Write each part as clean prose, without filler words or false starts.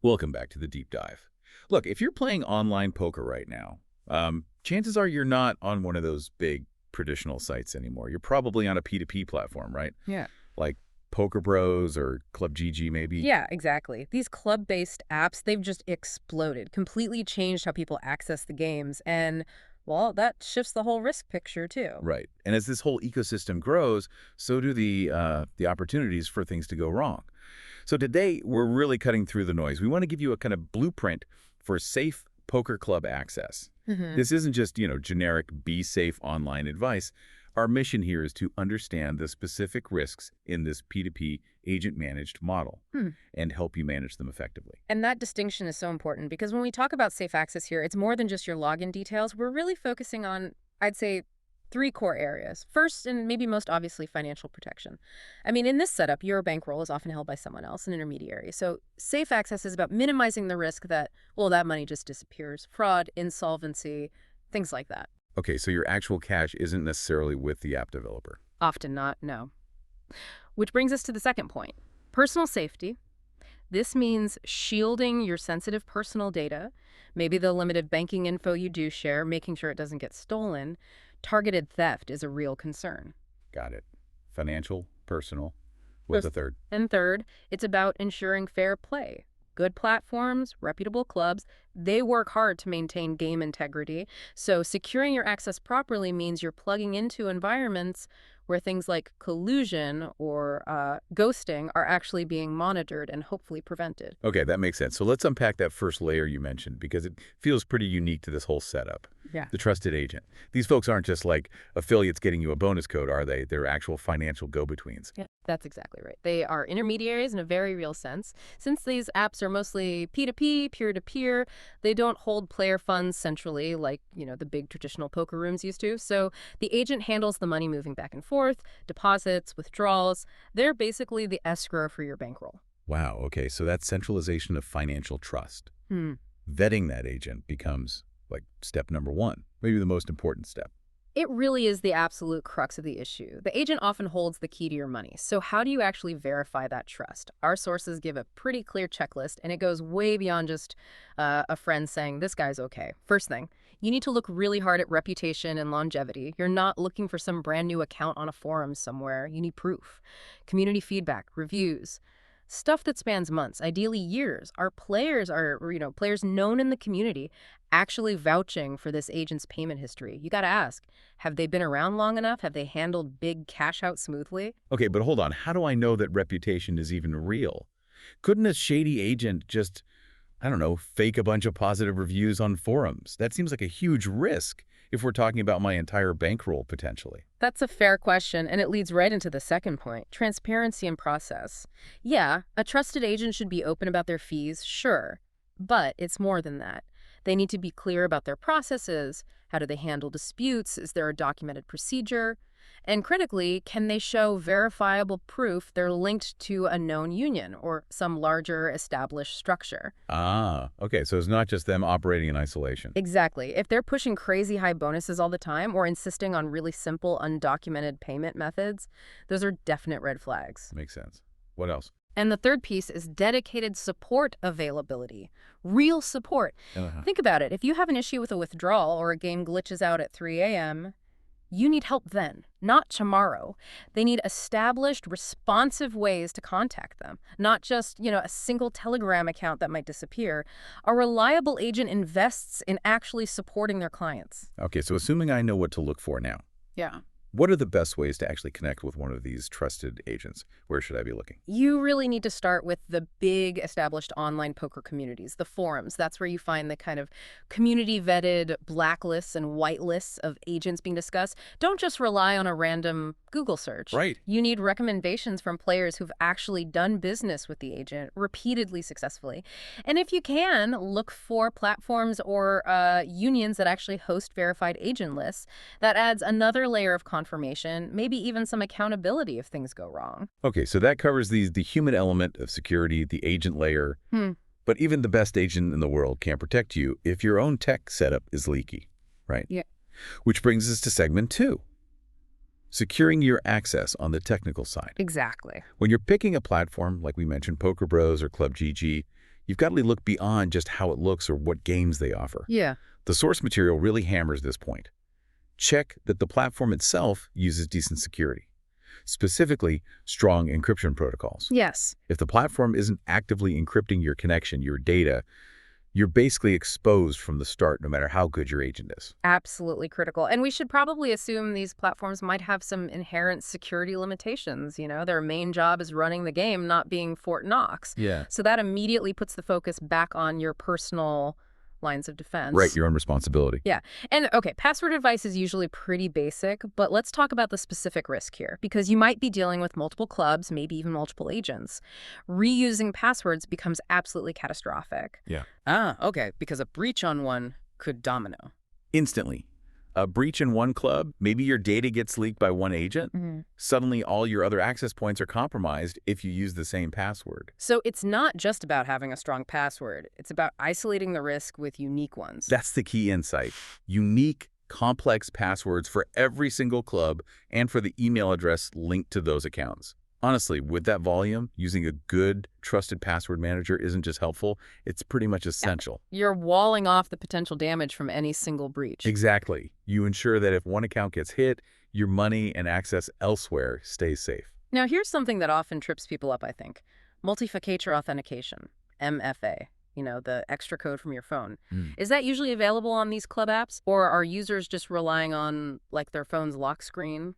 Welcome back to the deep dive. Look, if you're playing online poker right now, chances are you're not on one of those big traditional sites anymore. You're probably on a P2P platform, right? Yeah. Like PokerBros or ClubGG maybe. Yeah, exactly. These club-based apps, they've just exploded, completely changed how people access the games. And, well, that shifts the whole risk picture, too. Right. And as this whole ecosystem grows, so do the opportunities for things to go wrong. So today, we're really cutting through the noise. We want to give you a kind of blueprint for safe poker club access. This isn't just, generic be safe online advice. Our mission here is to understand the specific risks in this P2P agent-managed model and help you manage them effectively. And that distinction is so important because when we talk about safe access here, it's more than just your login details. We're really focusing on, I'd say, 3 core areas. First, and maybe most obviously, financial protection. I mean, in this setup, your bankroll is often held by someone else, an intermediary. So safe access is about minimizing the risk that, well, that money just disappears. Fraud, insolvency, things like that. Okay, so your actual cash isn't necessarily with the app developer. Often not, no. Which brings us to the second point, personal safety. This means shielding your sensitive personal data, maybe the limited banking info you do share, making sure it doesn't get stolen. Targeted theft is a real concern. Got it. Financial, personal. What's the third? And third, it's about ensuring fair play. Good platforms, reputable clubs, they work hard to maintain game integrity. So securing your access properly means you're plugging into environments where things like collusion or ghosting are actually being monitored and hopefully prevented. Okay, that makes sense. So let's unpack that first layer you mentioned because it feels pretty unique to this whole setup. Yeah. The trusted agent. These folks aren't just like affiliates getting you a bonus code, are they? They're actual financial go-betweens. Yeah, that's exactly right. They are intermediaries in a very real sense. Since these apps are mostly P2P, peer-to-peer, they don't hold player funds centrally like, the big traditional poker rooms used to. So the agent handles the money moving back and forth, deposits, withdrawals. They're basically the escrow for your bankroll. Wow, okay, so that centralization of financial trust. Vetting that agent becomes like step number 1, maybe the most important step. It really is the absolute crux of the issue. The agent often holds the key to your money. So how do you actually verify that trust? Our sources give a pretty clear checklist, and it goes way beyond just a friend saying, this guy's okay. First thing, you need to look really hard at reputation and longevity. You're not looking for some brand new account on a forum somewhere. You need proof. Community feedback, reviews. Stuff that spans months, ideally years. Our players are, players known in the community actually vouching for this agent's payment history. You got to ask, have they been around long enough? Have they handled big cash out smoothly? Okay, but hold on. How do I know that reputation is even real? Couldn't a shady agent just, I don't know, fake a bunch of positive reviews on forums? That seems like a huge risk if we're talking about my entire bankroll potentially. That's a fair question, and it leads right into the second point, transparency and process. Yeah, a trusted agent should be open about their fees, sure, but it's more than that. They need to be clear about their processes. How do they handle disputes? Is there a documented procedure? And critically, can they show verifiable proof they're linked to a known union or some larger established structure? Ah, okay, so it's not just them operating in isolation. Exactly. If they're pushing crazy high bonuses all the time or insisting on really simple, undocumented payment methods, those are definite red flags. Makes sense. What else? And the third piece is dedicated support availability. Real support. Think about it. If you have an issue with a withdrawal or a game glitches out at 3 a.m., you need help then, not tomorrow. They need established, responsive ways to contact them, not just, a single Telegram account that might disappear. A reliable agent invests in actually supporting their clients. Okay, so assuming I know what to look for now. Yeah. What are the best ways to actually connect with one of these trusted agents? Where should I be looking? You really need to start with the big established online poker communities, the forums. That's where you find the kind of community-vetted blacklists and whitelists of agents being discussed. Don't just rely on a random Google search. Right. You need recommendations from players who've actually done business with the agent repeatedly successfully. And if you can, look for platforms or unions that actually host verified agent lists. That adds another layer of confirmation, maybe even some accountability if things go wrong. Okay, so that covers the human element of security, the agent layer. But even the best agent in the world can't protect you if your own tech setup is leaky, right? Yeah. Which brings us to segment 2. Securing your access on the technical side. Exactly. When you're picking a platform, like we mentioned, PokerBros or ClubGG, You've got to look beyond just how it looks or what games they offer. Yeah. The source material really hammers this point. Check that the platform itself uses decent security, specifically strong encryption protocols. Yes. If the platform isn't actively encrypting your connection, your data, you're basically exposed from the start, no matter how good your agent is. Absolutely critical. And we should probably assume these platforms might have some inherent security limitations. Their main job is running the game, not being Fort Knox. Yeah. So that immediately puts the focus back on your personal lines of defense. Right, your own responsibility. Yeah. And okay, password advice is usually pretty basic, but let's talk about the specific risk here, because you might be dealing with multiple clubs, maybe even multiple agents. Reusing passwords becomes absolutely catastrophic. Yeah. Okay, because a breach on one could domino. Instantly. A breach in one club, maybe your data gets leaked by one agent. Suddenly all your other access points are compromised if you use the same password. So it's not just about having a strong password. It's about isolating the risk with unique ones. That's the key insight. Unique, complex passwords for every single club and for the email address linked to those accounts. Honestly, with that volume, using a good, trusted password manager isn't just helpful, it's pretty much essential. You're walling off the potential damage from any single breach. Exactly. You ensure that if one account gets hit, your money and access elsewhere stays safe. Now, here's something that often trips people up, I think. Multi-factor authentication, MFA. The extra code from your phone. Is that usually available on these club apps, or are users just relying on, their phone's lock screen?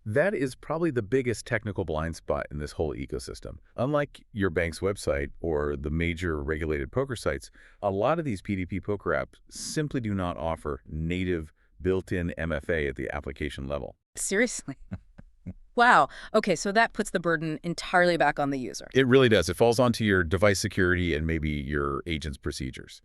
That is probably the biggest technical blind spot in this whole ecosystem. Unlike your bank's website or the major regulated poker sites, a lot of these PDP poker apps simply do not offer native built-in MFA at the application level. Seriously? Wow. Okay, so that puts the burden entirely back on the user. It really does. It falls onto your device security and maybe your agent's procedures.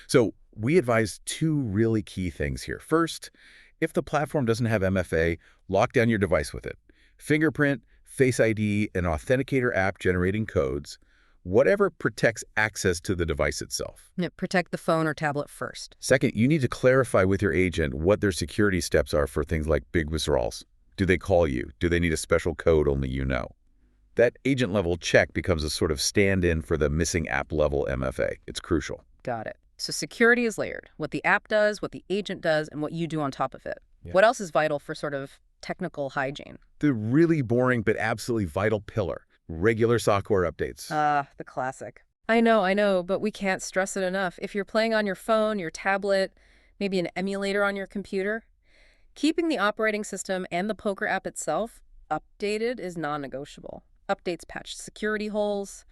So we advise two really key things here. First, if the platform doesn't have MFA, lock down your device with it. Fingerprint, Face ID, an authenticator app generating codes, whatever protects access to the device itself. Yeah, protect the phone or tablet first. Second, you need to clarify with your agent what their security steps are for things like big withdrawals. Do they call you? Do they need a special code only you know? That agent-level check becomes a sort of stand-in for the missing app-level MFA. It's crucial. Got it. So security is layered. What the app does, what the agent does, and what you do on top of it. Yeah. What else is vital for sort of technical hygiene? The really boring but absolutely vital pillar, regular software updates. The classic. I know, but we can't stress it enough. If you're playing on your phone, your tablet, maybe an emulator on your computer, keeping the operating system and the poker app itself updated is non-negotiable. Updates patch security holes,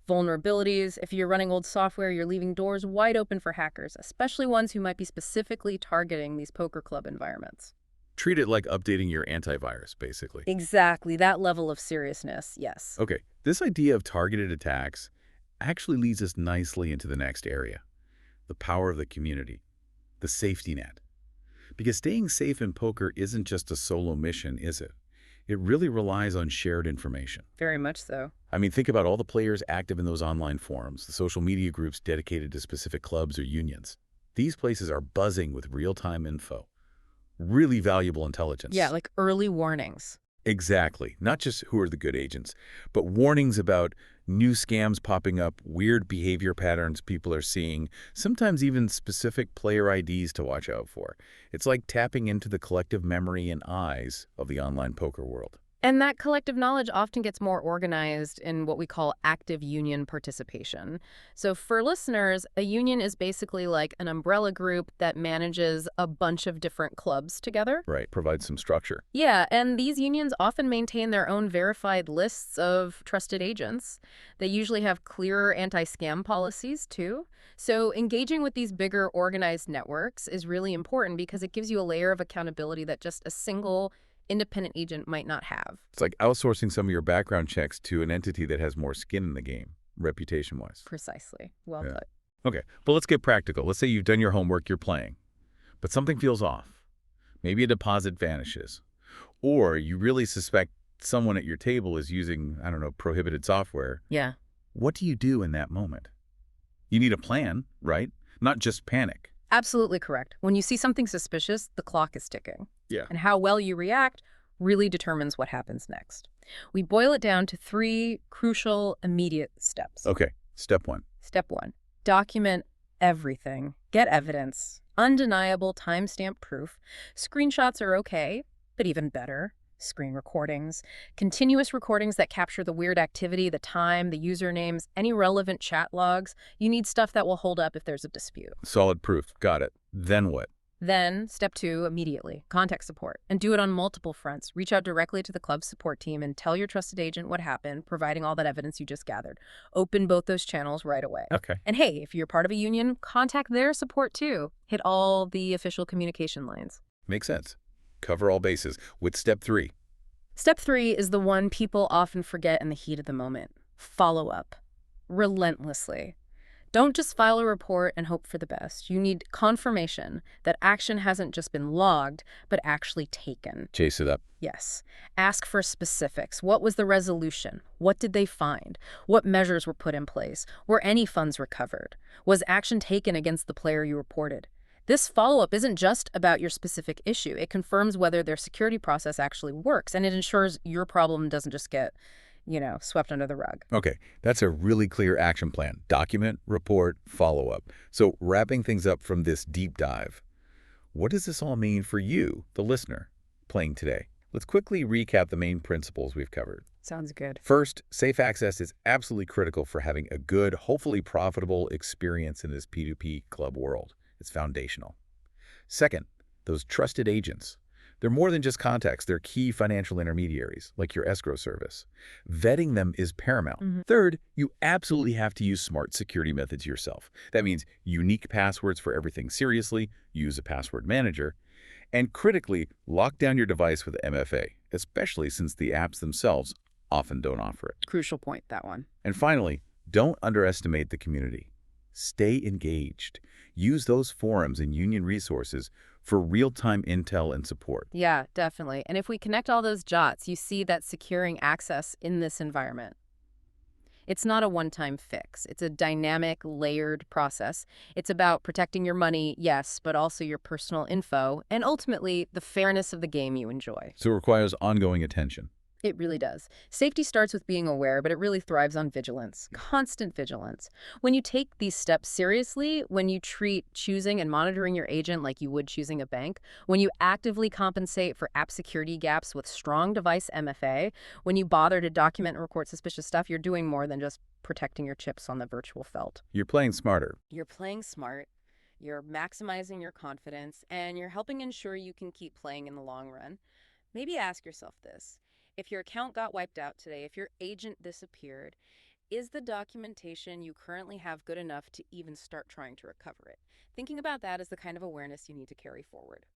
vulnerabilities. If you're running old software, you're leaving doors wide open for hackers, especially ones who might be specifically targeting these poker club environments. Treat it like updating your antivirus, basically. Exactly, that level of seriousness, yes. Okay, this idea of targeted attacks actually leads us nicely into the next area, the power of the community, the safety net. Because staying safe in poker isn't just a solo mission, is it? It really relies on shared information. Very much so. I mean, think about all the players active in those online forums, the social media groups dedicated to specific clubs or unions. These places are buzzing with real-time info. Really valuable intelligence. Yeah, like early warnings. Exactly. Not just who are the good agents, but warnings about new scams popping up, weird behavior patterns people are seeing, sometimes even specific player IDs to watch out for. It's like tapping into the collective memory and eyes of the online poker world. And that collective knowledge often gets more organized in what we call active union participation. So for listeners, a union is basically like an umbrella group that manages a bunch of different clubs together. Right, provides some structure. Yeah, and these unions often maintain their own verified lists of trusted agents. They usually have clearer anti-scam policies, too. So engaging with these bigger organized networks is really important because it gives you a layer of accountability that just a single independent agent might not have. It's like outsourcing some of your background checks to an entity that has more skin in the game, reputation-wise. Precisely. Well Yeah. put. Okay, but let's get practical. Let's say you've done your homework, you're playing, but something feels off. Maybe a deposit vanishes, or you really suspect someone at your table is using, I don't know, prohibited software. Yeah. What do you do in that moment? You need a plan, right? Not just panic. Absolutely correct. When you see something suspicious, the clock is ticking. Yeah. And how well you react really determines what happens next. We boil it down to 3 crucial, immediate steps. Okay, step 1. Step 1. Document everything. Get evidence. Undeniable timestamp proof. Screenshots are okay, but even better, screen recordings. Continuous recordings that capture the weird activity, the time, the usernames, any relevant chat logs. You need stuff that will hold up if there's a dispute. Solid proof. Got it. Then what? Then, step 2, immediately, contact support. And do it on multiple fronts. Reach out directly to the club's support team and tell your trusted agent what happened, providing all that evidence you just gathered. Open both those channels right away. Okay. And hey, if you're part of a union, contact their support too. Hit all the official communication lines. Makes sense. Cover all bases. With step 3. Step 3 is the one people often forget in the heat of the moment. Follow up. Relentlessly. Don't just file a report and hope for the best. You need confirmation that action hasn't just been logged, but actually taken. Chase it up. Yes. Ask for specifics. What was the resolution? What did they find? What measures were put in place? Were any funds recovered? Was action taken against the player you reported? This follow-up isn't just about your specific issue. It confirms whether their security process actually works, and it ensures your problem doesn't just get swept under the rug. Okay, that's a really clear action plan. Document, report, follow up. So wrapping things up from this deep dive, what does this all mean for you, the listener, playing today? Let's quickly recap the main principles we've covered. Sounds good. First, safe access is absolutely critical for having a good, hopefully profitable experience in this P2P club world. It's foundational. Second, those trusted agents. They're more than just contacts. They're key financial intermediaries, like your escrow service. Vetting them is paramount. Third, you absolutely have to use smart security methods yourself. That means unique passwords for everything seriously, use a password manager, and critically, lock down your device with MFA, especially since the apps themselves often don't offer it. Crucial point, that one. And finally, don't underestimate the community. Stay engaged. Use those forums and union resources for real-time intel and support. Yeah, definitely. And if we connect all those dots, you see that securing access in this environment, it's not a one-time fix. It's a dynamic, layered process. It's about protecting your money, yes, but also your personal info, and ultimately the fairness of the game you enjoy. So it requires ongoing attention. It really does. Safety starts with being aware, but it really thrives on vigilance, constant vigilance. When you take these steps seriously, when you treat choosing and monitoring your agent like you would choosing a bank, when you actively compensate for app security gaps with strong device MFA, when you bother to document and record suspicious stuff, you're doing more than just protecting your chips on the virtual felt. You're playing smarter. You're playing smart, you're maximizing your confidence, and you're helping ensure you can keep playing in the long run. Maybe ask yourself this. If your account got wiped out today, if your agent disappeared, is the documentation you currently have good enough to even start trying to recover it? Thinking about that is the kind of awareness you need to carry forward.